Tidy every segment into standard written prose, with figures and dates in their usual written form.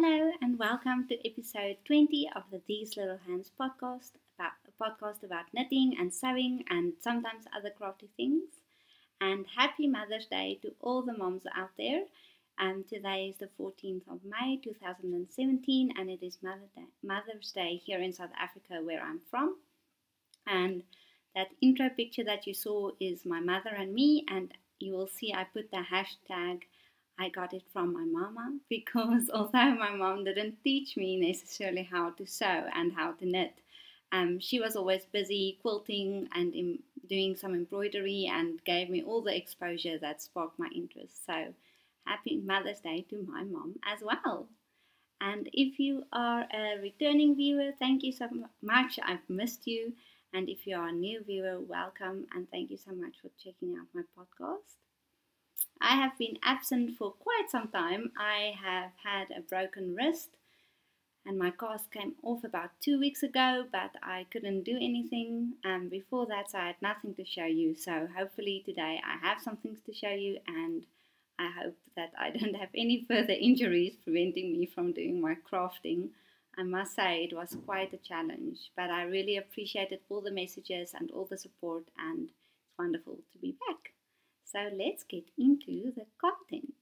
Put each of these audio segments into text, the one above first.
Hello and welcome to episode 20 of the These Little Hands podcast, a podcast about knitting and sewing and sometimes other crafty things. And happy Mother's Day to all the moms out there. Today is the 14th of May 2017 and it is Mother's Day here in South Africa where I'm from. And that intro picture that you saw is my mother and me, and you will see I put the hashtag I got it from my mama, because although my mom didn't teach me necessarily how to sew and how to knit, she was always busy quilting and doing some embroidery and gave me all the exposure that sparked my interest. So happy Mother's Day to my mom as well. And if you are a returning viewer, thank you so much. I've missed you. And if you are a new viewer, welcome and thank you so much for checking out my podcast. I have been absent for quite some time. I have had a broken wrist and my cast came off about 2 weeks ago, but I couldn't do anything before that, so I had nothing to show you. So hopefully today I have some things to show you, and I hope that I don't have any further injuries preventing me from doing my crafting. I must say it was quite a challenge, but I really appreciated all the messages and all the support, and it's wonderful to be back. So let's get into the content.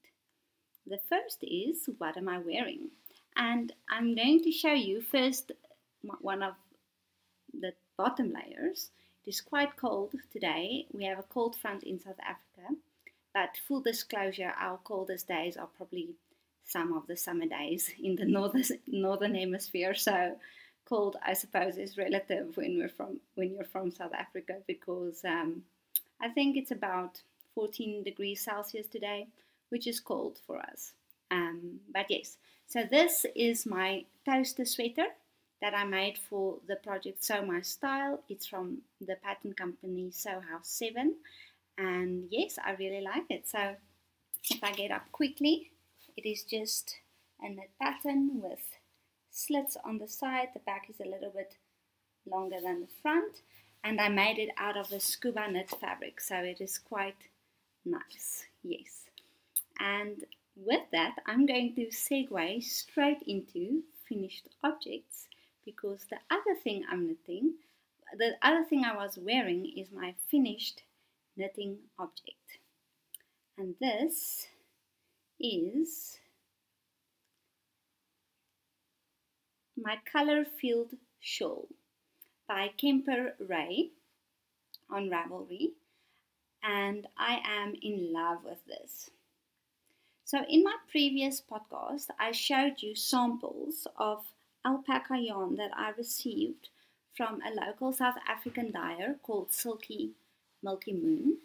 The first is, what am I wearing? And I'm going to show you first one of the bottom layers. It is quite cold today. We have a cold front in South Africa, but full disclosure, our coldest days are probably some of the summer days in the northern hemisphere. So cold, I suppose, is relative when you're from South Africa, because I think it's about 14 degrees Celsius today, which is cold for us. But yes, so this is my toaster sweater that I made for the project Sew My Style. It's from the pattern company Sew House 7. And yes, I really like it. So if I get up quickly, it is just a knit pattern with slits on the side. The back is a little bit longer than the front. And I made it out of a scuba knit fabric, so it is quite nice, yes. And with that, I'm going to segue straight into finished objects, because the other thing I was wearing is my finished knitting object. And this is my color filled shawl by KEMPER WRAY on Ravelry. And I am in love with this. So in my previous podcast, I showed you samples of alpaca yarn that I received from a local South African dyer called Silky Milky Moon.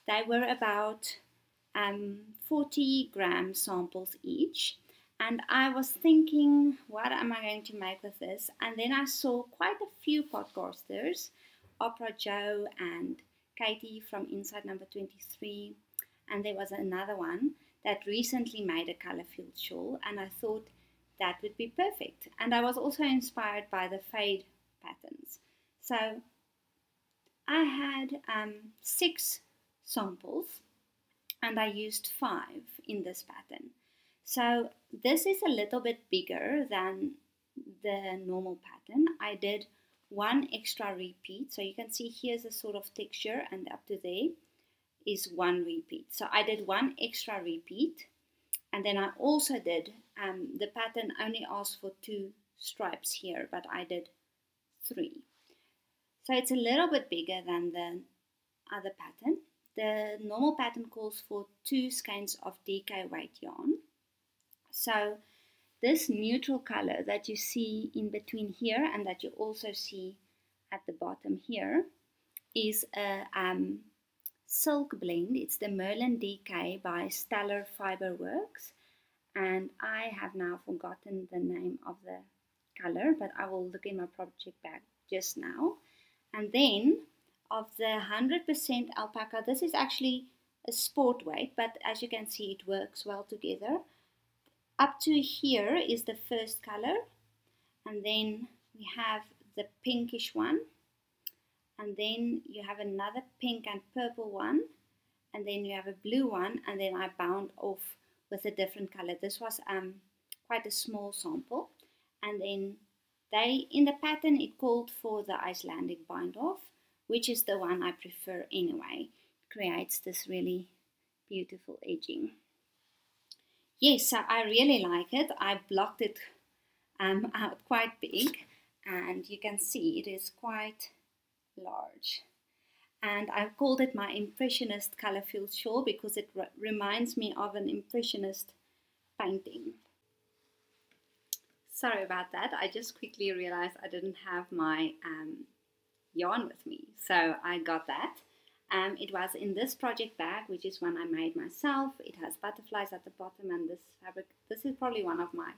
They were about 40 gram samples each. And I was thinking, what am I going to make with this? And then I saw quite a few podcasters, Opera Joe and Katie from Inside Number 23, and there was another one that recently made a color-filled shawl, and I thought that would be perfect. And I was also inspired by the fade patterns. So I had 6 samples, and I used 5 in this pattern. So this is a little bit bigger than the normal pattern. I did 1 extra repeat, so you can see here's a sort of texture, and up to there is 1 repeat. So I did 1 extra repeat, and then I also did, the pattern only asked for 2 stripes here, but I did 3. So it's a little bit bigger than the other pattern. The normal pattern calls for 2 skeins of DK weight yarn. So this neutral color that you see in between here and that you also see at the bottom here is a silk blend. It's the Merlin DK by Stellar Fiber Works, and I have now forgotten the name of the color, but I will look in my project bag just now. And then of the 100% alpaca, this is actually a sport weight, but as you can see it works well together. Up to here is the first color, and then we have the pinkish one, and then you have another pink and purple one, and then you have a blue one, and then I bound off with a different color. This was quite a small sample, and then in the pattern it called for the Icelandic bind off, which is the one I prefer anyway. It creates this really beautiful edging. Yes, so I really like it. I blocked it out quite big, and you can see it is quite large. And I've called it my Impressionist color-filled shawl because it reminds me of an Impressionist painting. Sorry about that. I just quickly realized I didn't have my yarn with me, so I got that. It was in this project bag, which is one I made myself. It has butterflies at the bottom, and this fabric, this is probably one of my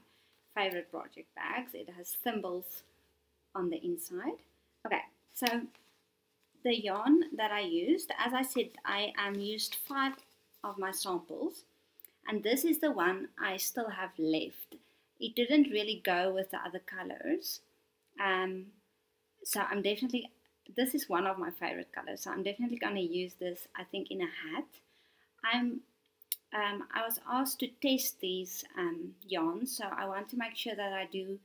favorite project bags. It has thimbles on the inside. Okay, so the yarn that I used, as I said, I used 5 of my samples, and this is the one I still have left. It didn't really go with the other colors, so I'm definitely, this is one of my favorite colors, so I'm definitely going to use this, I think, in a hat. I was asked to test these yarns, so I want to make sure that I do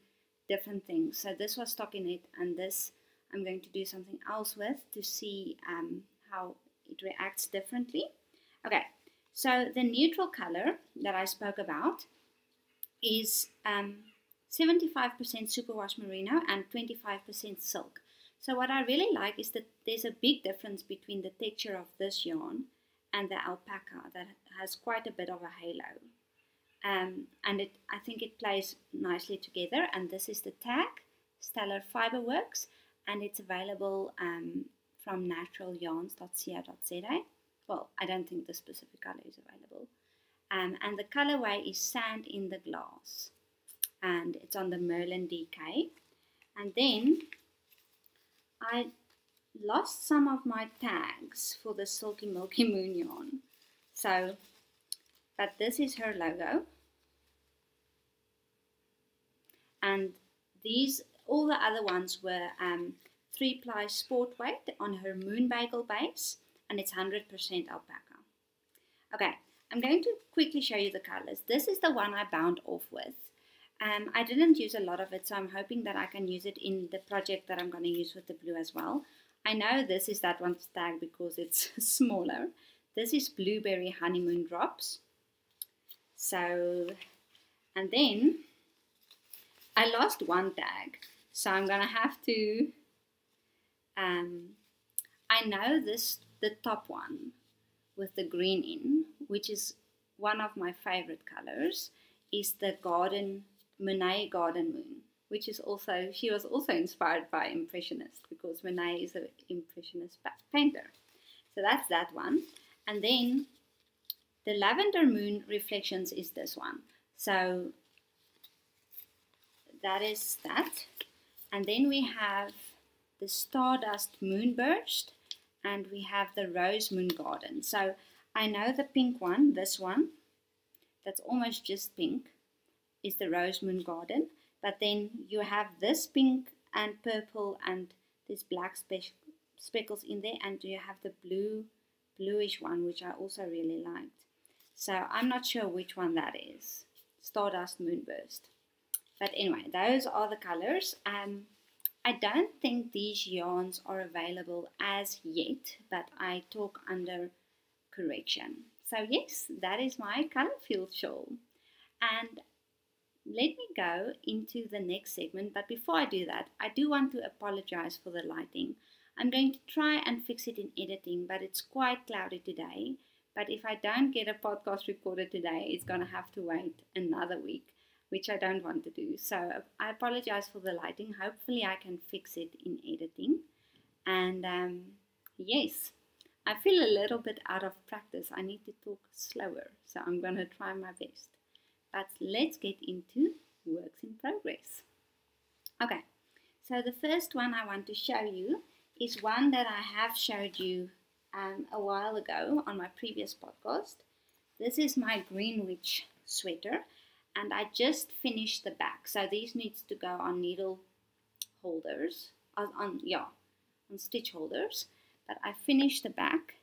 different things. So this was stockinette, and this I'm going to do something else with to see how it reacts differently. Okay, so the neutral color that I spoke about is 75% superwash merino and 25% silk. So what I really like is that there's a big difference between the texture of this yarn and the alpaca that has quite a bit of a halo. And I think it plays nicely together. And this is the tag, Stellar Fiberworks, and it's available from naturaljarns.co.za. Well, I don't think the specific color is available. And the colorway is Sand in the Glass, and it's on the Merlin DK. And then I lost some of my tags for the Silky Milky Moon yarn. So, but this is her logo. And these, all the other ones were 3-ply sport weight on her Moon Bagel base, and it's 100% alpaca. Okay, I'm going to quickly show you the colors. This is the one I bound off with. I didn't use a lot of it, so I'm hoping that I can use it in the project that I'm going to use with the blue as well. I know this is that one's tag because it's smaller. This is Blueberry Honeymoon Drops. So, and then I lost one tag, so I'm going to have to, I know this, the top one with the green in, which is one of my favorite colors, is the Monet Garden Moon, which is also, she was also inspired by Impressionist because Monet is an Impressionist painter. So that's that one. And then the Lavender Moon Reflections is this one. So that is that. And then we have the Stardust Moonburst, and we have the Rose Moon Garden. So I know the pink one, this one, that's almost just pink, is the Rose Moon Garden. But then you have this pink and purple and this black speckles in there, and you have the bluish one, which I also really liked. So I'm not sure which one that is. Stardust Moonburst. But anyway, those are the colors. I don't think these yarns are available as yet, but I talk under correction. So yes, that is my color-filled shawl. And let me go into the next segment, but before I do that, I do want to apologize for the lighting. I'm going to try and fix it in editing, but it's quite cloudy today. But if I don't get a podcast recorded today, it's going to have to wait another week, which I don't want to do. So I apologize for the lighting. Hopefully I can fix it in editing. And yes, I feel a little bit out of practice. I need to talk slower, so I'm going to try my best. But let's get into works in progress. Okay, so the first one I want to show you is one that I have showed you a while ago on my previous podcast. This is my Greenwich sweater, and I just finished the back. So these needs to go on needle holders, on stitch holders. But I finished the back,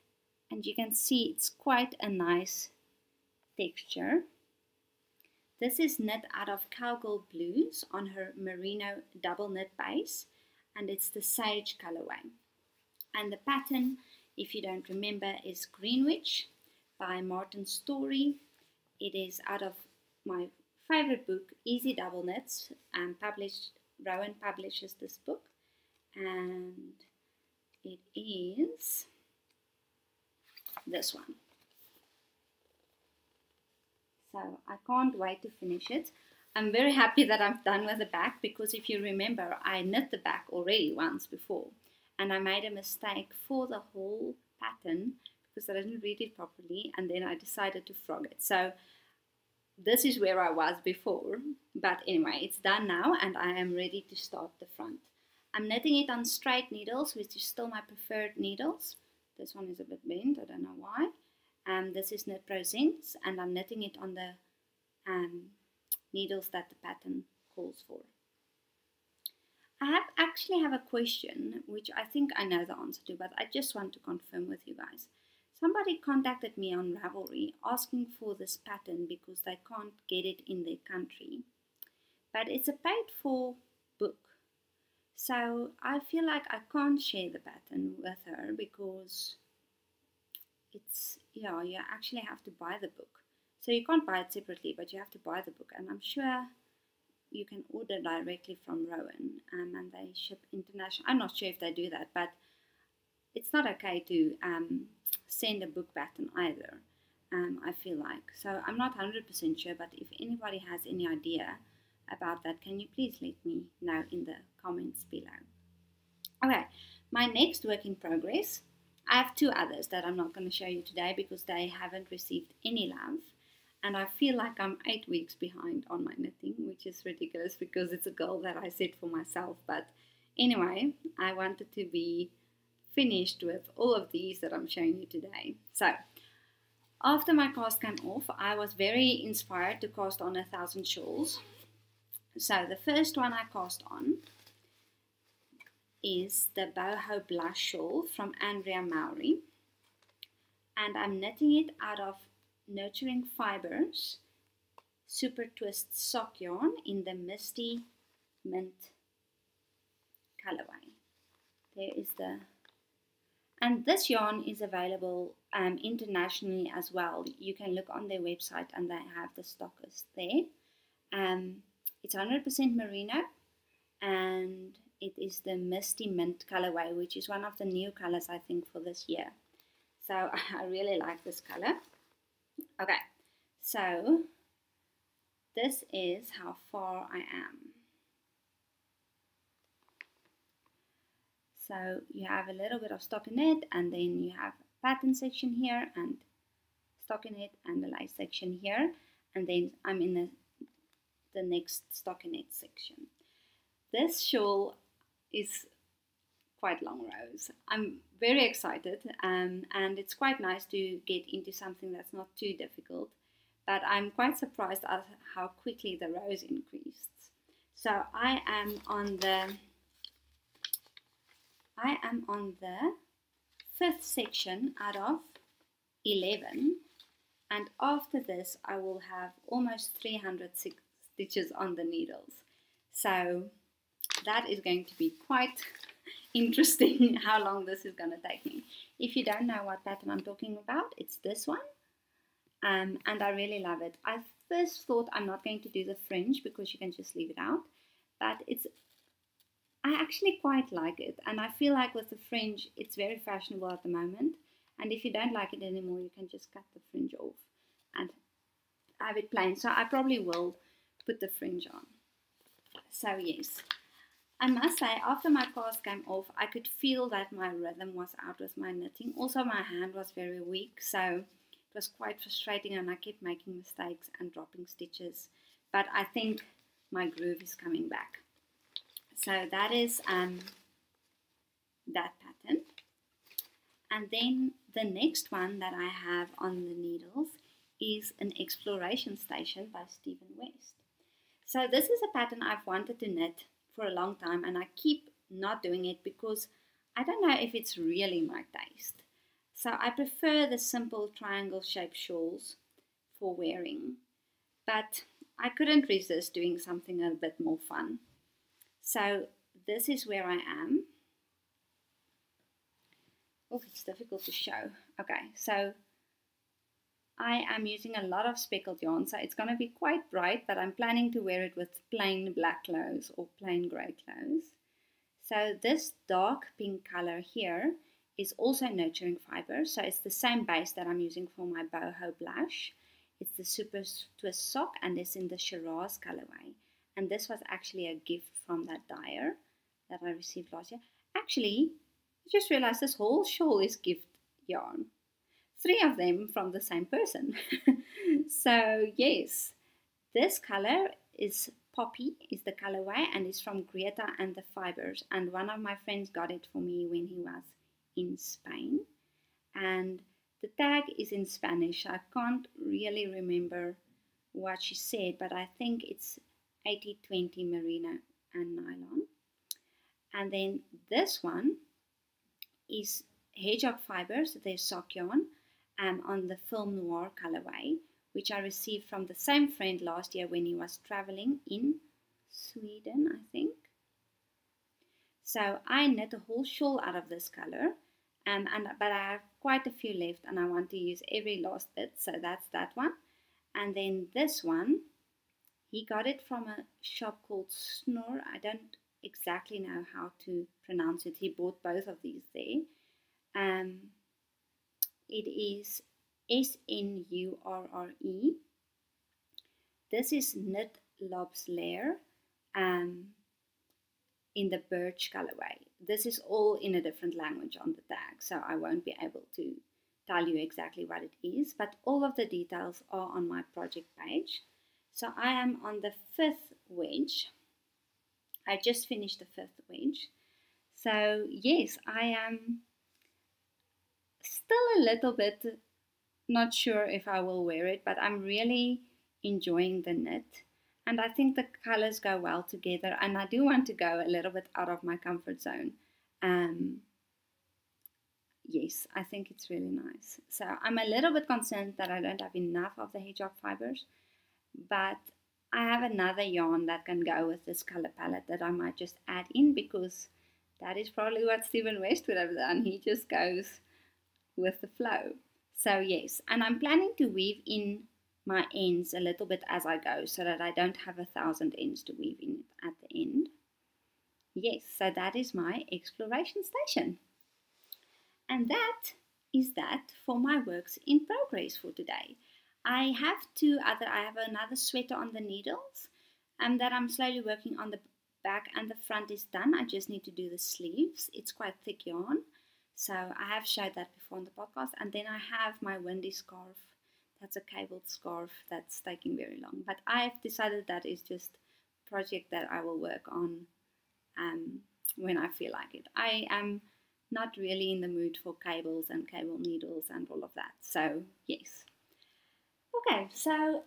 and you can see it's quite a nice texture. This is knit out of Cowgirl Blues on her merino double knit base, and it's the Sage colorway. And the pattern, if you don't remember, is Greenwich by Martin Story. It is out of my favorite book, Easy Double Knits, and Rowan publishes this book, and it is this one. So I can't wait to finish it. I'm very happy that I'm done with the back, because if you remember, I knit the back already once before, and I made a mistake for the whole pattern because I didn't read it properly, and then I decided to frog it. So this is where I was before, but anyway, it's done now, and I am ready to start the front. I'm knitting it on straight needles, which is still my preferred needles. This one is a bit bent, I don't know why. This is Knit Presents, and I'm knitting it on the needles that the pattern calls for. I actually have a question, which I think I know the answer to, but I just want to confirm with you guys. Somebody contacted me on Ravelry asking for this pattern because they can't get it in their country. But it's a paid-for book. So I feel like I can't share the pattern with her because it's, yeah, you actually have to buy the book. So you can't buy it separately, but you have to buy the book. And I'm sure you can order directly from Rowan, and they ship international. I'm not sure if they do that, but it's not okay to send a book pattern either, I feel like. So I'm not 100% sure, but if anybody has any idea about that, can you please let me know in the comments below. Okay, my next work in progress, I have two others that I'm not going to show you today because they haven't received any love, and I feel like I'm 8 weeks behind on my knitting, which is ridiculous because it's a goal that I set for myself. But anyway, I wanted to be finished with all of these that I'm showing you today. So after my cast came off, I was very inspired to cast on 1,000 shawls. So the first one I cast on is the Boho Blush shawl from Andrea Mowry, and I'm knitting it out of Nurturing Fibers Super Twist sock yarn in the Misty Mint colorway. There is the, and this yarn is available internationally as well. You can look on their website and they have the stockist there. It's 100% merino, and it is the Misty Mint colorway, which is one of the new colors I think for this year. So I really like this color. Okay, so this is how far I am. So you have a little bit of stockinette, and then you have pattern section here, and stockinette and the lace section here, and then I'm in the next stockinette section. This shawl is quite long rows. I'm very excited, and it's quite nice to get into something that's not too difficult, but I'm quite surprised at how quickly the rows increased. So I am on the 5th section out of 11, and after this I will have almost 300 stitches on the needles. So that is going to be quite interesting how long this is going to take me. If you don't know what pattern I'm talking about, it's this one, and I really love it. I first thought I'm not going to do the fringe because you can just leave it out, but I actually quite like it, and I feel like with the fringe it's very fashionable at the moment, and if you don't like it anymore you can just cut the fringe off and have it plain. So I probably will put the fringe on. So yes, I must say, after my cast came off, I could feel that my rhythm was out with my knitting. Also, my hand was very weak, so it was quite frustrating, and I kept making mistakes and dropping stitches. But I think my groove is coming back. So that is that pattern. And then the next one that I have on the needles is an Exploration Station by Stephen West. So this is a pattern I've wanted to knit for a long time, and I keep not doing it because I don't know if it's really my taste. So I prefer the simple triangle shaped shawls for wearing, but I couldn't resist doing something a bit more fun. So this is where I am. Oh, it's difficult to show. Okay, so I am using a lot of speckled yarn, so it's going to be quite bright, but I'm planning to wear it with plain black clothes or plain grey clothes. So this dark pink color here is also nurturing fiber, so it's the same base that I'm using for my boho blush. It's the Super Twist sock, and it's in the Shiraz colorway. And this was actually a gift from that dyer that I received last year. Actually, I just realized this whole shawl is gift yarn. 3 of them from the same person. So yes, this color is Poppy, is the colorway, and it's from Greta and the Fibers. And one of my friends got it for me when he was in Spain. And the tag is in Spanish. I can't really remember what she said, but I think it's 80-20 merino and nylon. And then this one is Hedgehog Fibers, their sock yarn, on the Film Noir colorway, which I received from the same friend last year when he was traveling in Sweden, I think. So I knit a whole shawl out of this color, but I have quite a few left and I want to use every last bit, so that's that one. And then this one, he got it from a shop called Snor. I don't exactly know how to pronounce it. He bought both of these there. It is SNURRE. This is Knit Lobs Lair in the birch colorway. This is all in a different language on the tag, so I won't be able to tell you exactly what it is, but all of the details are on my project page. So I am on the 5th wedge. I just finished the 5th wedge. So yes, I am still a little bit not sure if I will wear it, but I'm really enjoying the knit. And I think the colors go well together, and I do want to go a little bit out of my comfort zone. Yes, I think it's really nice. So I'm a little bit concerned that I don't have enough of the hedgehog fibers, but I have another yarn that can go with this color palette that I might just add in, because that is probably what Stephen West would have done. He just goes with the flow. So yes, and I'm planning to weave in my ends a little bit as I go, so that I don't have 1,000 ends to weave in at the end. Yes, so that is my exploration station. And that is that for my works in progress for today. I have another sweater on the needles that I'm slowly working on. The back and the front is done. I just need to do the sleeves. It's quite thick yarn. So I have showed that before on the podcast. And then I have my windy scarf. That's a cabled scarf that's taking very long. But I've decided that is just a project that I will work on when I feel like it. I am not really in the mood for cables and cable needles and all of that. So yes. Okay, so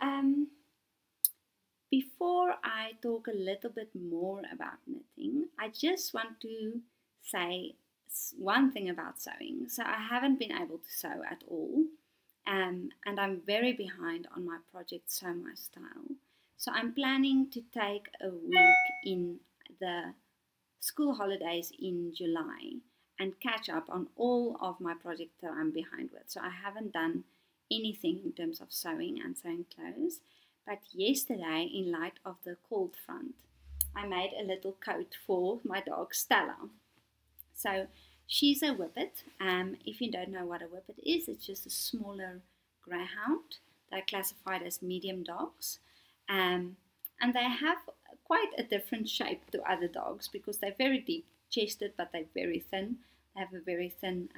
before I talk a little bit more about knitting, I just want to say one thing about sewing. So I haven't been able to sew at all, and I'm very behind on my project Sew My Style. So I'm planning to take a week in the school holidays in July and catch up on all of my projects that I'm behind with. So I haven't done anything in terms of sewing and sewing clothes. But yesterday, in light of the cold front, I made a little coat for my dog Stella. So she's a whippet. If you don't know what a whippet is, it's just a smaller greyhound. They're classified as medium dogs. And they have quite a different shape to other dogs because they're very deep chested, but they're very thin. They have a very thin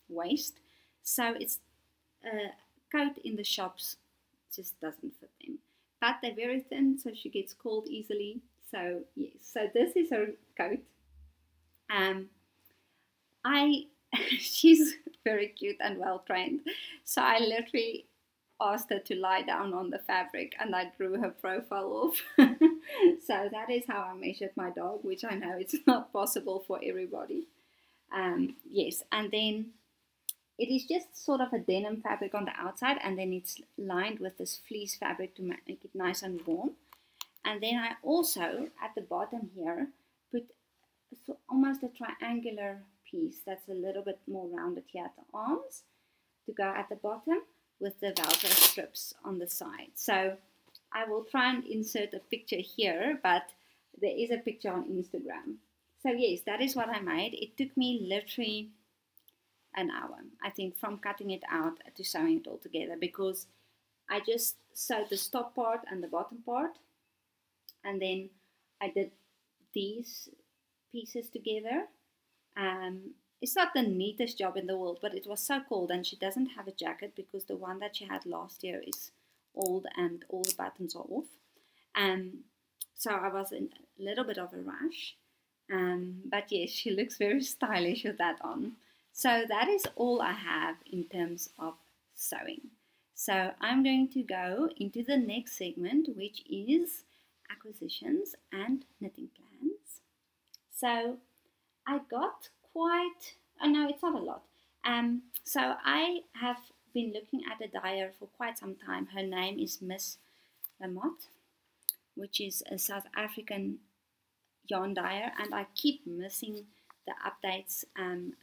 waist. So it's a coat in the shops just doesn't fit them. But they're very thin, so she gets cold easily. So yes, so this is her coat. She's very cute and well trained. So I literally asked her to lie down on the fabric and I drew her profile off. So that is how I measured my dog, which I know it's not possible for everybody. Yes, and then it is just sort of a denim fabric on the outside, and then it's lined with this fleece fabric to make it nice and warm. And then I also, at the bottom here, put almost a triangular piece that's a little bit more rounded here at the arms to go at the bottom with the Velcro strips on the side. So I will try and insert a picture here, but there is a picture on Instagram. So yes, that is what I made. It took me literally an hour, I think, from cutting it out to sewing it all together, because I just sewed the top part and the bottom part, and then I did these pieces together. It's not the neatest job in the world, but it was so cold, and she doesn't have a jacket because the one that she had last year is old and all the buttons are off. So I was in a little bit of a rush, but yes, she looks very stylish with that on. So that is all I have in terms of sewing. So I'm going to go into the next segment, which is acquisitions and knitting plans. So I got quite, oh no, it's not a lot. So I have been looking at a dyer for quite some time. Her name is Miss Lamotte, which is a South African yarn dyer, and I keep missing the updates, and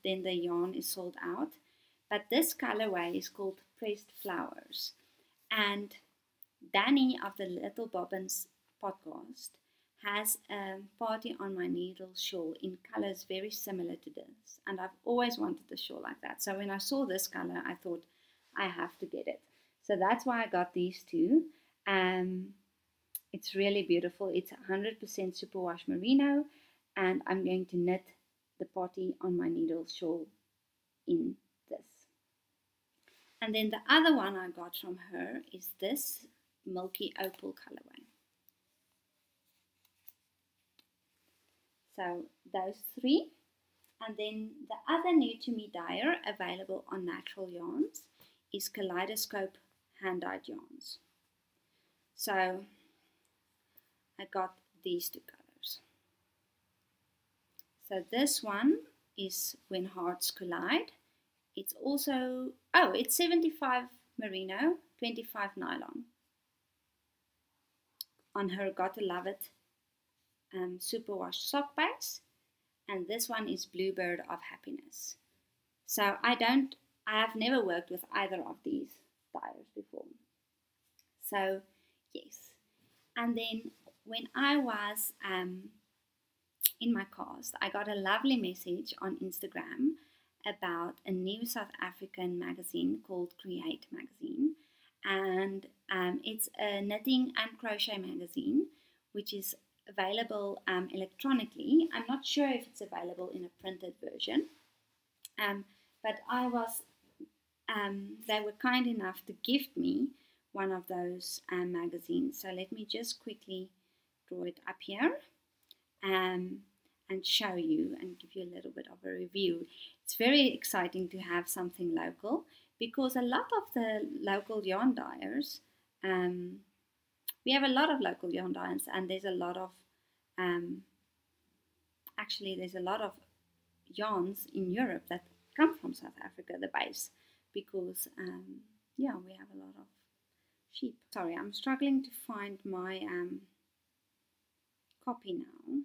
then the yarn is sold out. But this colorway is called Pressed Flowers, and Danny of the Little Bobbins podcast has a Party on My Needle shawl in colors very similar to this, and I've always wanted a shawl like that. So when I saw this color, I thought I have to get it. So that's why I got these two. It's really beautiful. It's 100% superwash merino, and I'm going to knit the Party on My Needle shawl in this. And then the other one I got from her is this milky opal colorway. So those three. And then the other new to me dyer available on Natural Yarns is Kaleidoscope hand dyed yarns. So I got these two colors. So this one is When Hearts Collide. It's also, it's 75 merino, 25 nylon. On her Gotta Love It superwash sock base, and this one is Bluebird of Happiness. So I have never worked with either of these dyers before. So yes, and then when I was in my cast, I got a lovely message on Instagram about a new South African magazine called Create magazine, and it's a knitting and crochet magazine which is available electronically. I'm not sure if it's available in a printed version, but I was they were kind enough to gift me one of those magazines. So let me just quickly draw it up here and show you and give you a little bit of a review. It's very exciting to have something local, because a lot of the local yarn dyers, we have a lot of local yarn dyers, and there's a lot of there's a lot of yarns in Europe that come from South Africa, the base, because we have a lot of sheep. Sorry, I'm struggling to find my copy now,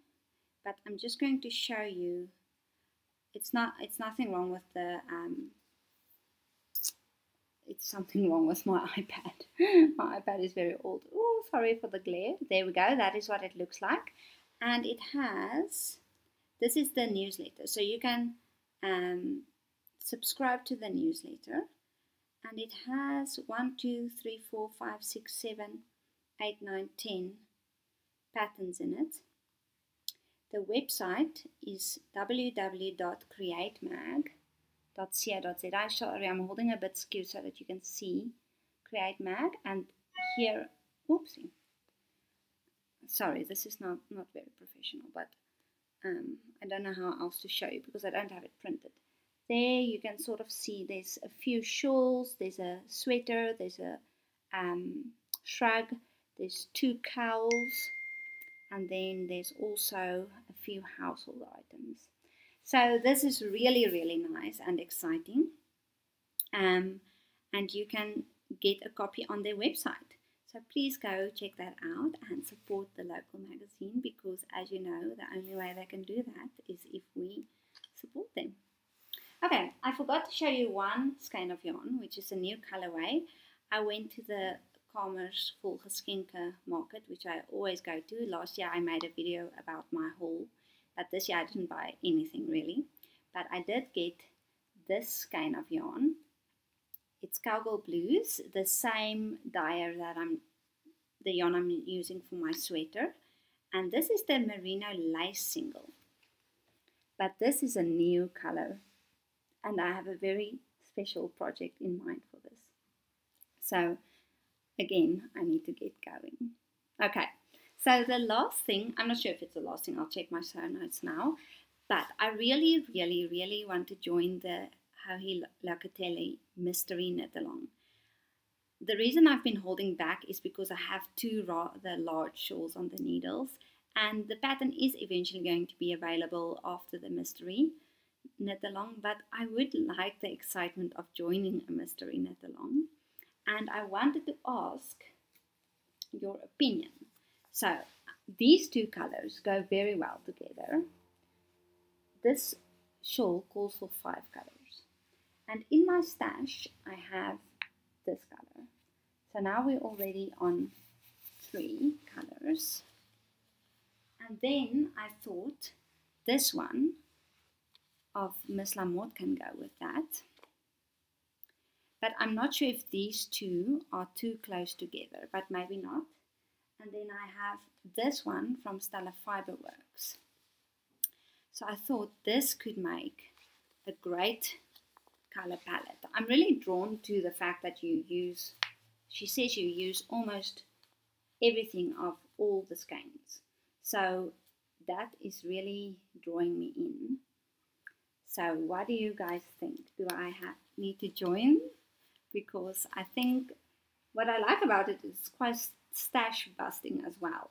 but I'm just going to show you. It's nothing wrong with the it's something wrong with my iPad. My iPad is very old. Oh, sorry for the glare. There we go. That is what it looks like. And it has, this is the newsletter. So you can subscribe to the newsletter. And it has 1, 2, 3, 4, 5, 6, 7, 8, 9, 10 patterns in it. The website is www.createmag.co.za. Sorry, I'm holding a bit skew so that you can see Create Mag. And here, oopsie. Sorry, this is not very professional, but I don't know how else to show you because I don't have it printed. There you can sort of see there's a few shawls, there's a sweater, there's a shrug, there's 2 cowls, and then there's also a few household items. So this is really, really nice and exciting. and you can get a copy on their website. So please go check that out and support the local magazine, because as you know, the only way they can do that is if we support them. Okay, I forgot to show you one skein of yarn, which is a new colorway. I went to the KEMPER Volgeskenke market, which I always go to. Last year I made a video about my haul, but this year I didn't buy anything really. But I did get this skein of yarn. It's Cowgirl Blues, the same dyer that the yarn I'm using for my sweater. And this is the Merino Lace single. But this is a new color, and I have a very special project in mind for this. So again, I need to get going. Okay, so the last thing, I'm not sure if it's the last thing, I'll check my show notes now, but I really, really, really want to join the Joji Locatelli Mystery Knit-Along. The reason I've been holding back is because I have two rather large shawls on the needles, and the pattern is eventually going to be available after the Mystery Knit-Along, but I would like the excitement of joining a Mystery Knit-Along, and I wanted to ask your opinion. So these two colors go very well together. This shawl calls for 5 colors. And in my stash, I have this color. So now we're already on 3 colors. And then I thought this one of Miss Lamotte can go with that. But I'm not sure if these two are too close together, but maybe not. And then I have this one from Stella Fiberworks. So I thought this could make a great color palette. I'm really drawn to the fact that you use, she says you use almost everything of all the skeins. So that is really drawing me in. So what do you guys think? Do I need to join? Because I think what I like about it is quite stash busting as well.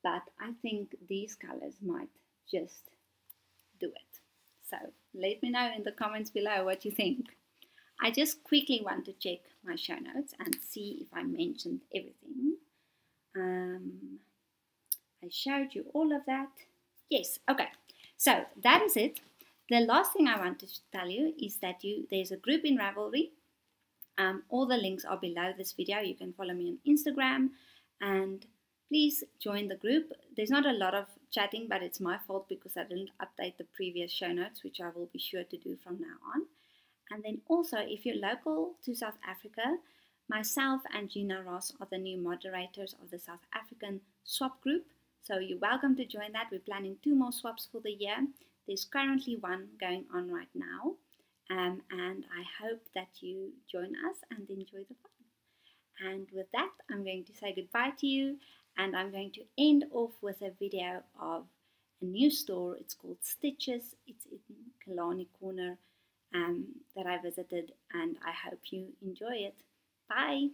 But I think these colors might just do it. So let me know in the comments below what you think. I just quickly want to check my show notes and see if I mentioned everything. I showed you all of that. Yes, okay. So that is it. The last thing I want to tell you is that there's a group in Ravelry. All the links are below this video. You can follow me on Instagram, and please join the group. There's not a lot of chatting, but it's my fault because I didn't update the previous show notes, which I will be sure to do from now on. And then also, if you're local to South Africa, myself and Gina Ross are the new moderators of the South African swap group. So you're welcome to join that. We're planning 2 more swaps for the year. There's currently 1 going on right now. And I hope that you join us and enjoy the fun. And with that, I'm going to say goodbye to you, and I'm going to end off with a video of a new store. It's called Stitches. It's in Killarney Corner that I visited, and I hope you enjoy it. Bye!